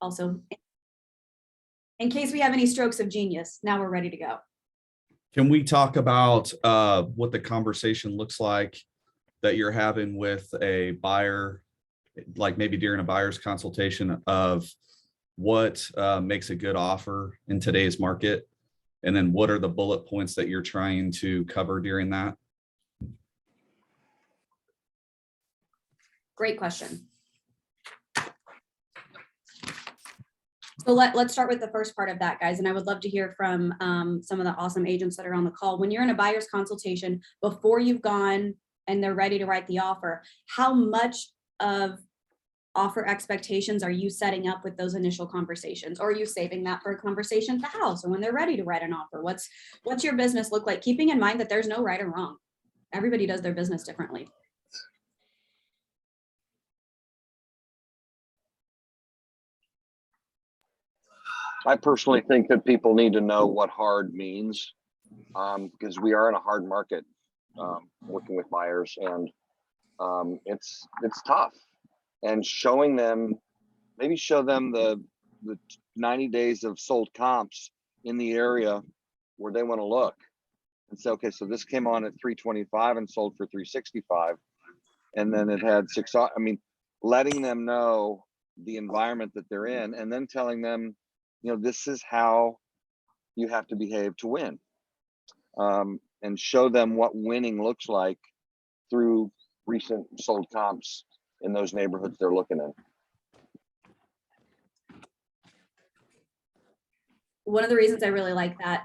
also in case we have any strokes of genius. Now we're ready to go. Can we talk about what the conversation looks like that you're having with a buyer, like maybe during a buyer's consultation, of what makes a good offer in today's market? And then what are the bullet points that you're trying to cover during that? Great question. So let's start with the first part of that, guys. And I would love to hear from some of the awesome agents that are on the call. When you're in a buyer's consultation, before you've gone and they're ready to write the offer, how much of offer expectations are you setting up with those initial conversations? Or are you saving that for a conversation at the house or when they're ready to write an offer? What's your business look like? Keeping in mind that there's no right or wrong. Everybody does their business differently. I personally think that people need to know what hard means, because we are in a hard market working with buyers, and it's tough. And showing them, maybe show them the 90 days of sold comps in the area where they want to look and say, okay, so this came on at 325 and sold for 365, and then it had six. I mean, letting them know the environment that they're in, and then telling them, this is how you have to behave to win, and show them what winning looks like through recent sold comps in those neighborhoods they're looking in. One of the reasons I really like that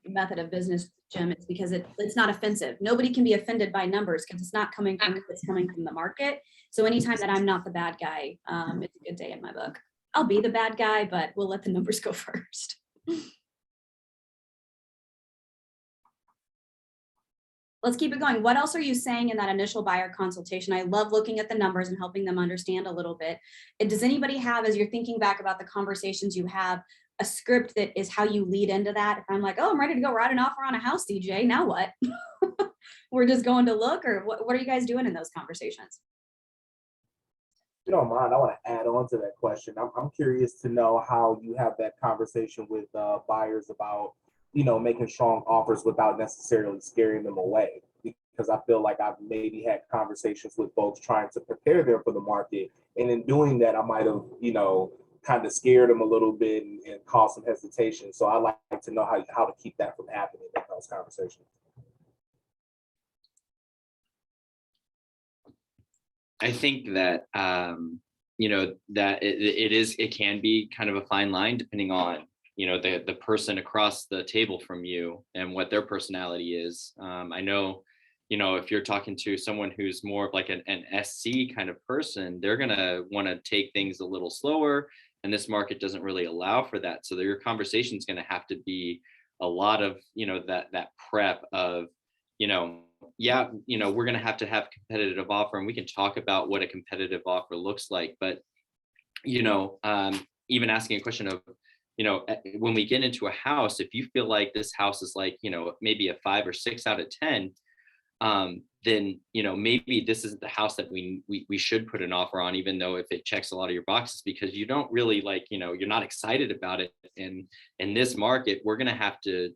method of business, Jim, is because it's not offensive. Nobody can be offended by numbers because it's not coming from, it's coming from the market. So anytime that I'm not the bad guy, it's a good day in my book. I'll be the bad guy, but we'll let the numbers go first. Let's keep it going. What else are you saying in that initial buyer consultation? I love looking at the numbers and helping them understand a little bit. And does anybody have, as you're thinking back about the conversations you have, a script that is how you lead into that? If I'm like, oh, I'm ready to go write an offer on a house, DJ, now what? We're just going to look, or what are you guys doing in those conversations? If you don't mind, I want to add on to that question. I'm curious to know how you have that conversation with buyers about, making strong offers without necessarily scaring them away. Because I feel like I've maybe had conversations with folks trying to prepare them for the market. And in doing that, I might have, kind of scared them a little bit and caused some hesitation. So I like to know how to keep that from happening in those conversations. I think that that it can be kind of a fine line depending on the person across the table from you and what their personality is. I know, if you're talking to someone who's more of like an SC kind of person, they're gonna want to take things a little slower, and this market doesn't really allow for that. So your conversation is going to have to be a lot of that prep of we're going to have competitive offer, and we can talk about what a competitive offer looks like. But, even asking a question of, when we get into a house, if you feel like this house is like, maybe a 5 or 6 out of 10, then, maybe this isn't the house that we should put an offer on, even though if it checks a lot of your boxes, because you don't really like, you're not excited about it. And in this market, we're going to have to,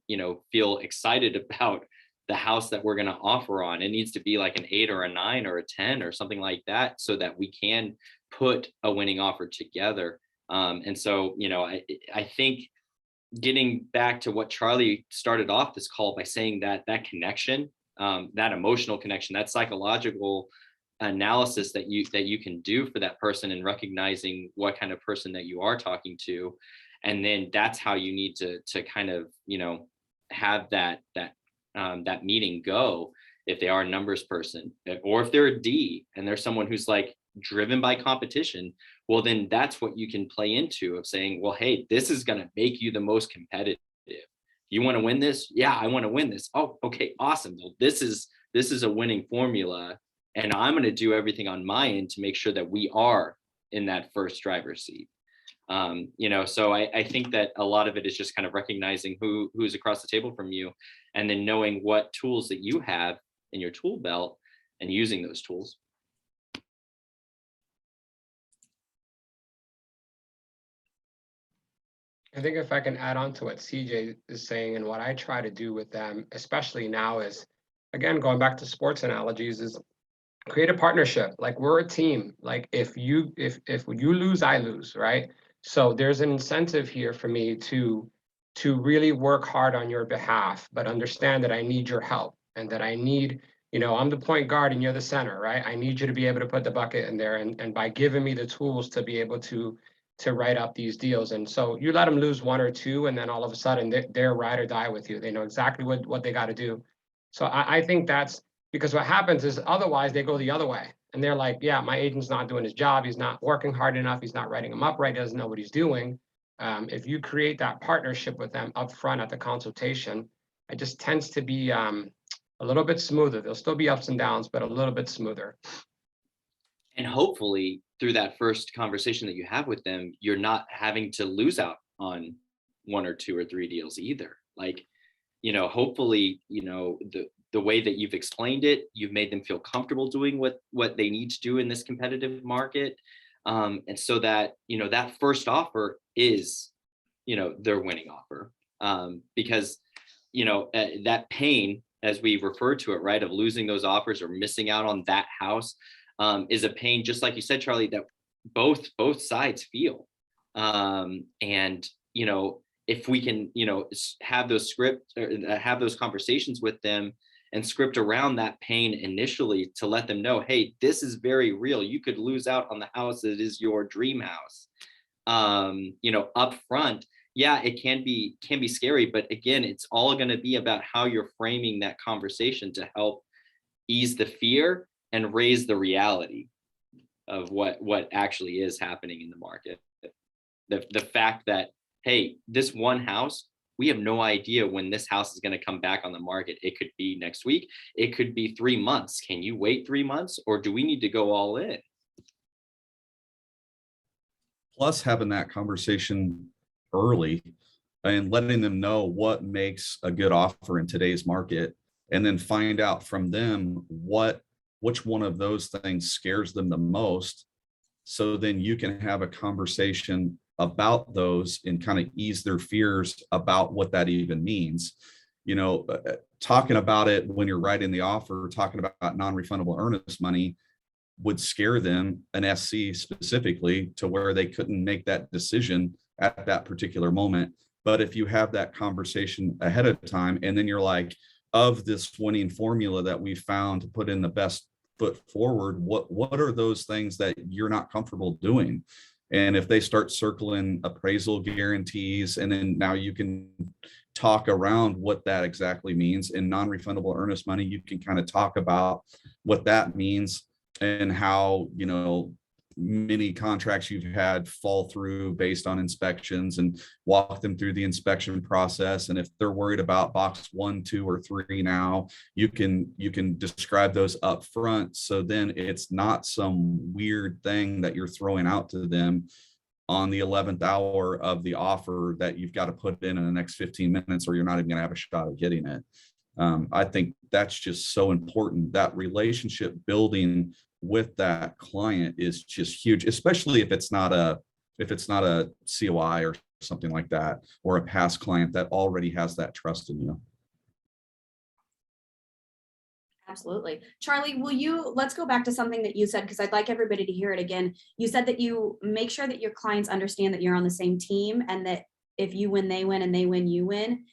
feel excited about the house that we're going to offer on. It needs to be like an 8 or a 9 or a 10 or something like that, so that we can put a winning offer together. And so, I think getting back to what Charlie started off this call by saying, that connection, that emotional connection, that psychological analysis that you can do for that person, and recognizing what kind of person that you are talking to. And then that's how you need to kind of, have that meeting go. If they are a numbers person, or if they're a D and they're someone who's like driven by competition, well, then that's what you can play into, of saying, well, hey, this is going to make you the most competitive. You want to win this? Yeah, I want to win this. Oh, okay, awesome. Well, this is a winning formula, and I'm going to do everything on my end to make sure that we are in that first driver's seat. So I think that a lot of it is just kind of recognizing who's across the table from you, and then knowing what tools that you have in your tool belt and using those tools. I think if I can add on to what CJ is saying and what I try to do with them, especially now is, again, going back to sports analogies, is create a partnership. Like we're a team. Like if you lose, I lose, right? So there's an incentive here for me to really work hard on your behalf, but understand that I need your help and that I need, I'm the point guard and you're the center, right? I need you to be able to put the bucket in there and by giving me the tools to be able to write up these deals. And so you let them lose one or two, and then all of a sudden they're ride or die with you. They know exactly what they got to do. So I think that's because what happens is otherwise they go the other way and they're like, yeah, my agent's not doing his job. He's not working hard enough. He's not writing them up right. Doesn't know what he's doing. If you create that partnership with them up front at the consultation, it just tends to be a little bit smoother. There'll still be ups and downs, but a little bit smoother. And hopefully through that first conversation that you have with them, you're not having to lose out on one or two or three deals either. Like, hopefully, the way that you've explained it, you've made them feel comfortable doing what they need to do in this competitive market. And so that, that first offer is, their winning offer. Because, that pain, as we refer to it, right, of losing those offers or missing out on that house, is a pain, just like you said, Charlie, that both sides feel. And, if we can, have those conversations with them and script around that pain initially to let them know, hey, this is very real. You could lose out on the house that is your dream house. Up front, yeah, it can be scary, but again, it's all going to be about how you're framing that conversation to help ease the fear and raise the reality of what actually is happening in the market. The fact that, hey, this one house, we have no idea when this house is going to come back on the market. It could be next week. It could be 3 months. Can you wait 3 months, or do we need to go all in? Plus having that conversation early and letting them know what makes a good offer in today's market, and then find out from them which one of those things scares them the most. So then you can have a conversation about those and kind of ease their fears about what that even means. Talking about it when you're writing the offer, talking about non-refundable earnest money would scare them, an SC specifically, to where they couldn't make that decision at that particular moment. But if you have that conversation ahead of time, and then you're like, of this winning formula that we found to put in the best foot forward, what are those things that you're not comfortable doing? And if they start circling appraisal guarantees, and then now you can talk around what that exactly means. In non-refundable earnest money, you can kind of talk about what that means and how, many contracts you've had fall through based on inspections, and walk them through the inspection process. And if they're worried about box 1, 2, or 3 now, you can describe those up front. So then it's not some weird thing that you're throwing out to them on the 11th hour of the offer that you've got to put in the next 15 minutes, or you're not even going to have a shot at getting it. I think that's just so important. That relationship building with that client is just huge, especially if it's not a COI or something like that, or a past client that already has that trust in you. Absolutely. Charlie, let's go back to something that you said, because I'd like everybody to hear it again. You said that you make sure that your clients understand that you're on the same team, and that if you win, they win, and they win, you win.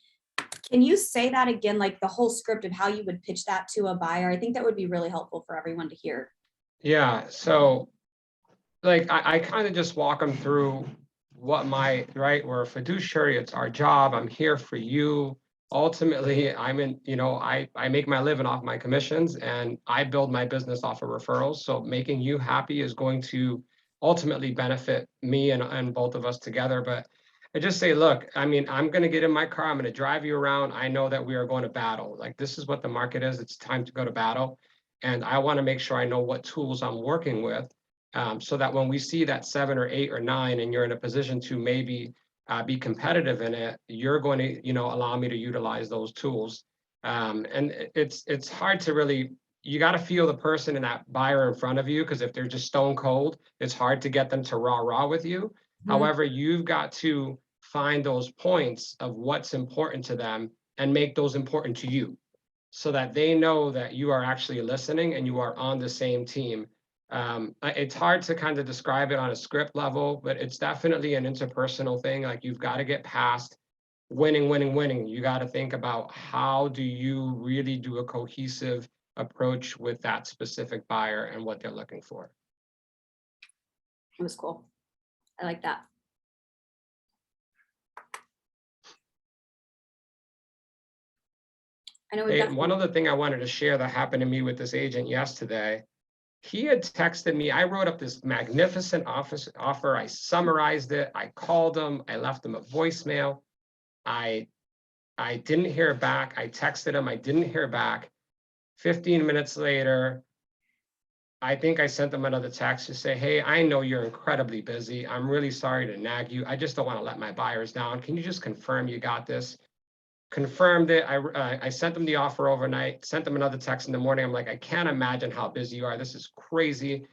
Can you say that again, like the whole script of how you would pitch that to a buyer? I think that would be really helpful for everyone to hear. Yeah. So like I kind of just walk them through what we're a fiduciary, it's our job. I'm here for you. Ultimately, I'm in, I make my living off my commissions, and I build my business off of referrals. So making you happy is going to ultimately benefit me and both of us together. But I just say, look, I'm going to get in my car. I'm going to drive you around. I know that we are going to battle. Like, this is what the market is. It's time to go to battle. And I want to make sure I know what tools I'm working with, so that when we see that 7 or 8 or 9, and you're in a position to maybe be competitive in it, you're going to, allow me to utilize those tools. And it's hard to really, you got to feel the person and that buyer in front of you, because if they're just stone cold, it's hard to get them to rah with you. Mm-hmm. However, you've got to find those points of what's important to them and make those important to you, so that they know that you are actually listening and you are on the same team. It's hard to kind of describe it on a script level, but it's definitely an interpersonal thing. Like, you've got to get past winning, winning, winning. You got to think about, how do you really do a cohesive approach with that specific buyer and what they're looking for. It was cool. I like that. I know we've Hey, got one some- other thing I wanted to share that happened to me with this agent yesterday. He had texted me. I wrote up this magnificent offer. I summarized it. I called him. I left him a voicemail. I didn't hear back. I texted him. I didn't hear back. 15 minutes later, I think I sent them another text to say, hey, I know you're incredibly busy. I'm really sorry to nag you. I just don't want to let my buyers down. Can you just confirm you got this? Confirmed it. I sent them the offer overnight, sent them another text in the morning. I'm like, I can't imagine how busy you are. This is crazy.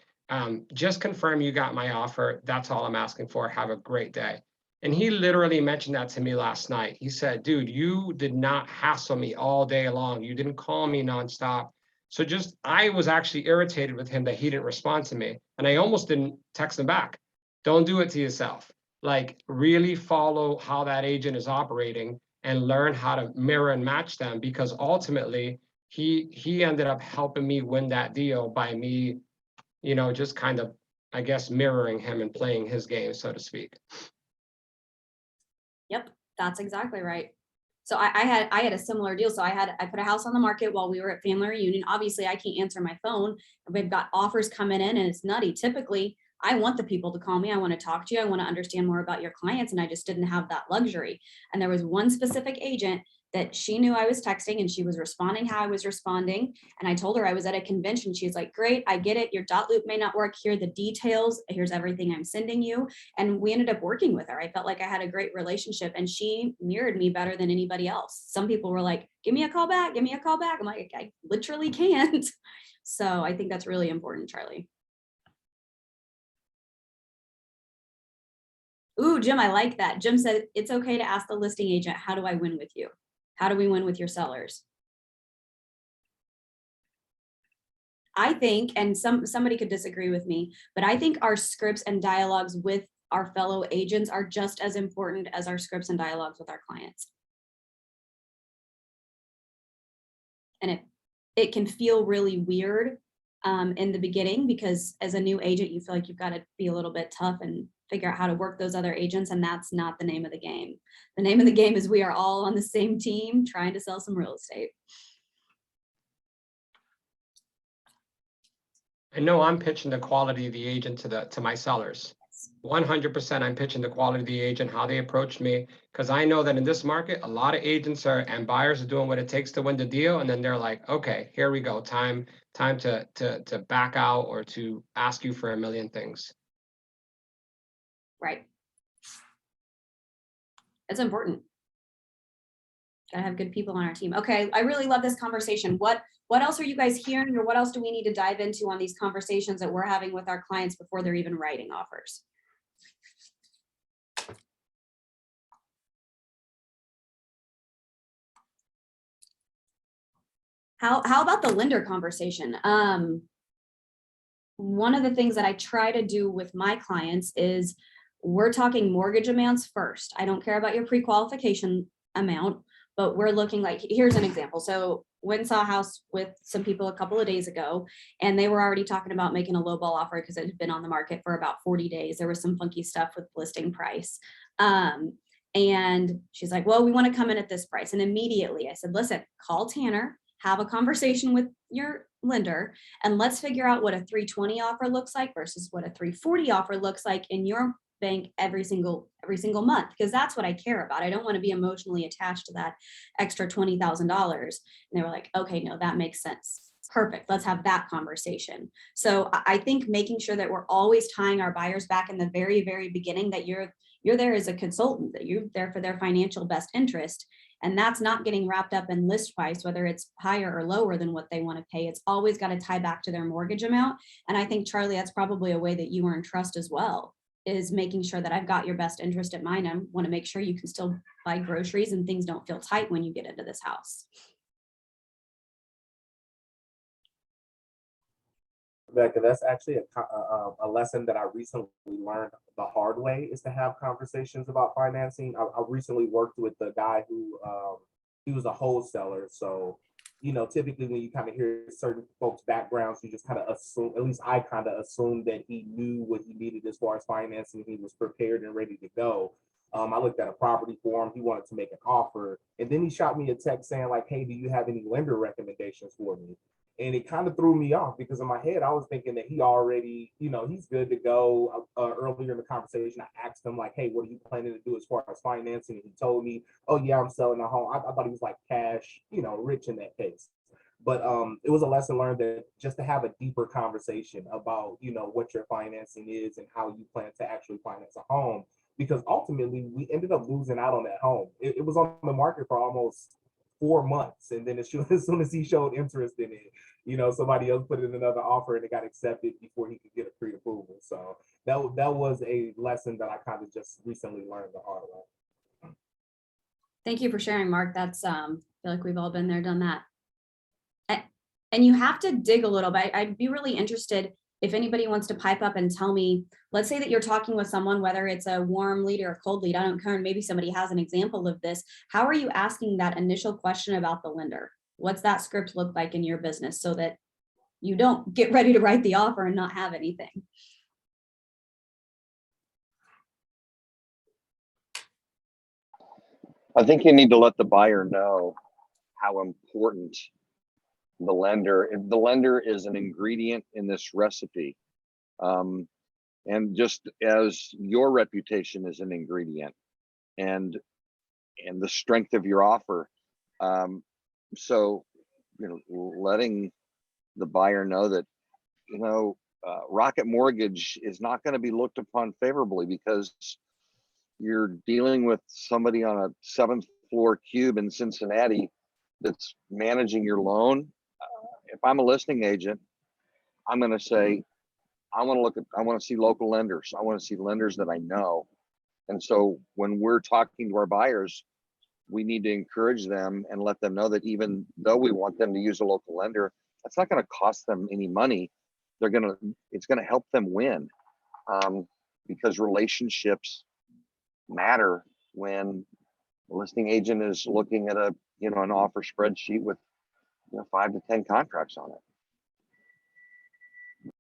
Just confirm you got my offer. That's all I'm asking for. Have a great day. And he literally mentioned that to me last night. He said, dude, you did not hassle me all day long. You didn't call me nonstop. So I was actually irritated with him that he didn't respond to me. And I almost didn't text him back. Don't do it to yourself. Like, really follow how that agent is operating and learn how to mirror and match them, because ultimately he ended up helping me win that deal by me, just kind of, I guess, mirroring him and playing his game, so to speak. Yep, that's exactly right. So I had a similar deal. So I put a house on the market while we were at family reunion. Obviously, I can't answer my phone. We've got offers coming in and it's nutty. Typically, I want the people to call me. I want to talk to you. I want to understand more about your clients. And I just didn't have that luxury. And there was one specific agent that she knew I was texting and she was responding how I was responding. And I told her I was at a convention. She was like, great, I get it. Your dot loop may not work. Here are the details. Here's everything I'm sending you. And we ended up working with her. I felt like I had a great relationship and she mirrored me better than anybody else. Some people were like, give me a call back. Give me a call back. I'm like, I literally can't. So I think that's really important, Charlie. Ooh, Jim, I like that. Jim said, it's okay to ask the listing agent, how do I win with you? How do we win with your sellers? I think, and somebody could disagree with me, but I think our scripts and dialogues with our fellow agents are just as important as our scripts and dialogues with our clients. And it can feel really weird in the beginning, because as a new agent, you feel like you've got to be a little bit tough and figure out how to work those other agents. And that's not the name of the game. The name of the game is we are all on the same team trying to sell some real estate. I know I'm pitching the quality of the agent to my sellers. 100% I'm pitching the quality of the agent, how they approached me, because I know that in this market, a lot of agents and buyers are doing what it takes to win the deal. And then they're like, okay, here we go. Time to back out or to ask you for a million things. Right. It's important. Gotta have good people on our team. Okay, I really love this conversation. What else are you guys hearing, or what else do we need to dive into on these conversations that we're having with our clients before they're even writing offers? How about the lender conversation? One of the things that I try to do with my clients is we're talking mortgage amounts first. I don't care about your pre-qualification amount, but we're looking like, here's an example. So went and saw a house with some people a couple of days ago, and they were already talking about making a lowball offer because it had been on the market for about 40 days. There was some funky stuff with listing price. And she's like, well, we want to come in at this price. And immediately I said, listen, call Tanner, have a conversation with your lender, and let's figure out what a 320 offer looks like versus what a 340 offer looks like in your bank every single month, because that's what I care about. I don't want to be emotionally attached to that extra $20,000. And they were like, okay, no, that makes sense. Perfect. Let's have that conversation. So I think making sure that we're always tying our buyers back in the very, very beginning, that you're there as a consultant, that you're there for their financial best interest. And that's not getting wrapped up in list price, whether it's higher or lower than what they want to pay. It's always got to tie back to their mortgage amount. And I think, Charlie, that's probably a way that you earn trust as well, is making sure that I've got your best interest in mind. I want to make sure you can still buy groceries and things don't feel tight when you get into this house. Rebecca, that's actually a lesson that I recently learned the hard way, is to have conversations about financing. I recently worked with the guy who he was a wholesaler. So, you know, typically when you kind of hear certain folks' backgrounds, you just kind of assume, at least I kind of assumed, that he knew what he needed as far as financing. He was prepared and ready to go. I looked at a property for him. He wanted to make an offer. And then he shot me a text saying like, hey, do you have any lender recommendations for me? And it kind of threw me off, because in my head, I was thinking that he already, you know, he's good to go. Earlier in the conversation, I asked him like, hey, what are you planning to do as far as financing? And he told me, oh yeah, I'm selling a home. I thought he was like cash, you know, rich in that case. But it was a lesson learned that just to have a deeper conversation about, you know, what your financing is and how you plan to actually finance a home. Because ultimately, we ended up losing out on that home. It was on the market for almost 4 months. And then as soon as he showed interest in it, you know, somebody else put in another offer and it got accepted before he could get a pre-approval. So that was a lesson that I kind of just recently learned the hard way. Thank you for sharing, Mark. That's I feel like we've all been there, done that. And you have to dig a little bit. I'd be really interested if anybody wants to pipe up and tell me, let's say that you're talking with someone, whether it's a warm lead or a cold lead, I don't care, maybe somebody has an example of this. How are you asking that initial question about the lender? What's that script look like in your business so that you don't get ready to write the offer and not have anything? I think you need to let the buyer know how important the lender is an ingredient in this recipe. And just as your reputation is an ingredient, and the strength of your offer. So, you know, letting the buyer know that, you know, Rocket Mortgage is not going to be looked upon favorably because you're dealing with somebody on a 7th floor cube in Cincinnati that's managing your loan. If I'm a listing agent, I'm going to say, I want to see local lenders. I want to see lenders that I know. And so when we're talking to our buyers, we need to encourage them and let them know that even though we want them to use a local lender, that's not going to cost them any money. It's going to help them win, because relationships matter when a listing agent is looking at an offer spreadsheet with 5 to 10 contracts on it.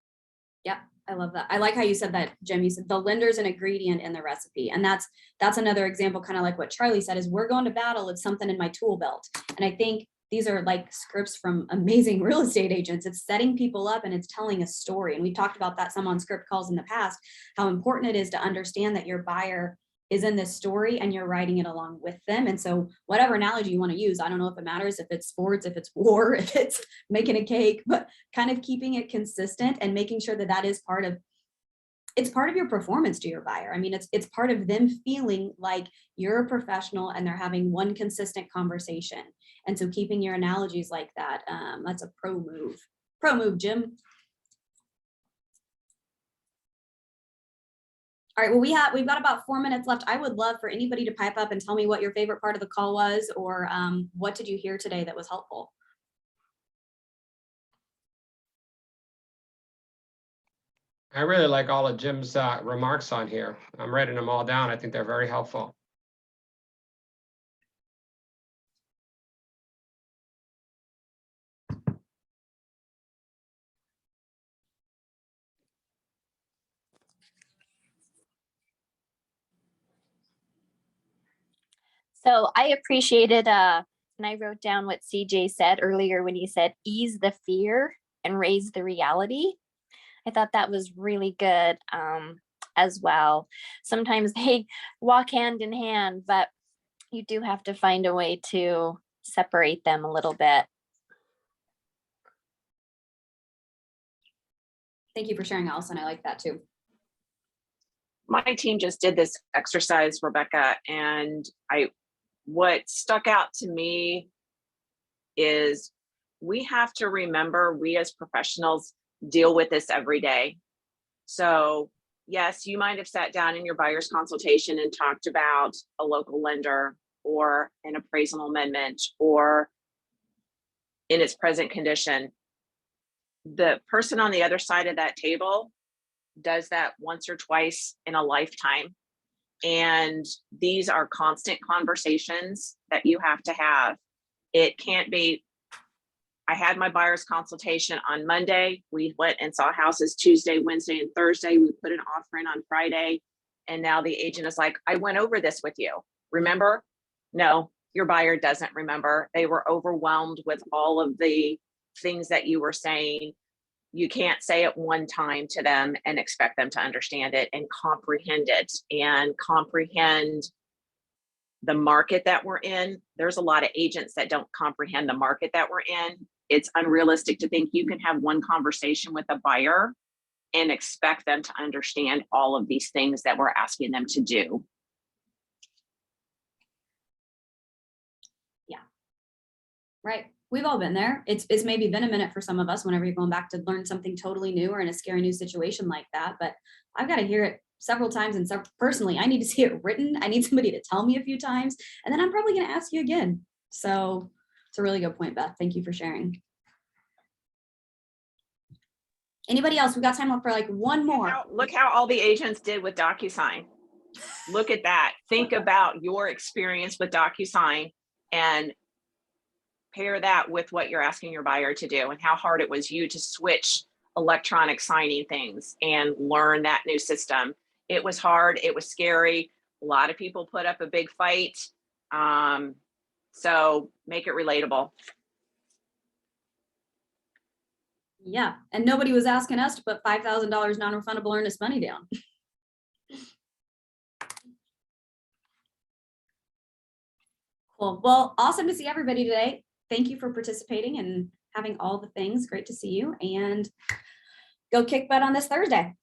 Yeah, I love that. I like how you said that, Jim. You said the lender's an ingredient in the recipe. And that's another example, kind of like what Charlie said, is we're going to battle. It's something in my tool belt. And I think these are like scripts from amazing real estate agents. It's setting people up and it's telling a story. And we talked about that some on script calls in the past, how important it is to understand that your buyer is in this story and you're writing it along with them. And so whatever analogy you want to use, I don't know if it matters if it's sports, if it's war, if it's making a cake, but kind of keeping it consistent and making sure that that is part of your performance to your buyer. I mean, it's part of them feeling like you're a professional and they're having one consistent conversation. And so keeping your analogies like that, that's a pro move, Jim. All right, well, we've got about 4 minutes left. I would love for anybody to pipe up and tell me what your favorite part of the call was, or what did you hear today that was helpful? I really like all of Jim's remarks on here. I'm writing them all down. I think they're very helpful. So I appreciated, and I wrote down what CJ said earlier when he said, ease the fear and raise the reality. I thought that was really good as well. Sometimes they walk hand in hand, but you do have to find a way to separate them a little bit. Thank you for sharing, Allison. I like that too. My team just did this exercise, Rebecca, and what stuck out to me is we have to remember, we as professionals deal with this every day. So, yes, you might have sat down in your buyer's consultation and talked about a local lender or an appraisal amendment or in its present condition. The person on the other side of that table does that once or twice in a lifetime. And these are constant conversations that you have to have. It can't be, I had my buyer's consultation on Monday. We went and saw houses Tuesday, Wednesday, and Thursday. We put an offer in on Friday. And now the agent is like, I went over this with you. Remember? No, your buyer doesn't remember. They were overwhelmed with all of the things that you were saying. You can't say it one time to them and expect them to understand it and comprehend it and comprehend the market that we're in. There's a lot of agents that don't comprehend the market that we're in. It's unrealistic to think you can have one conversation with a buyer and expect them to understand all of these things that we're asking them to do. Yeah. Right. We've all been there. It's maybe been a minute for some of us whenever you're going back to learn something totally new or in a scary new situation like that. But I've got to hear it several times. And personally, I need to see it written. I need somebody to tell me a few times. And then I'm probably going to ask you again. So it's a really good point, Beth. Thank you for sharing. Anybody else? We got time left for like one more. Look how all the agents did with DocuSign. Look at that. Think about your experience with DocuSign and pair that with what you're asking your buyer to do and how hard it was you to switch electronic signing things and learn that new system. It was hard. It was scary. A lot of people put up a big fight. So make it relatable. Yeah. And nobody was asking us to put $5,000 non-refundable earnest money down. Cool. Well, awesome to see everybody today. Thank you for participating and having all the things. Great to see you, and go kick butt on this Thursday.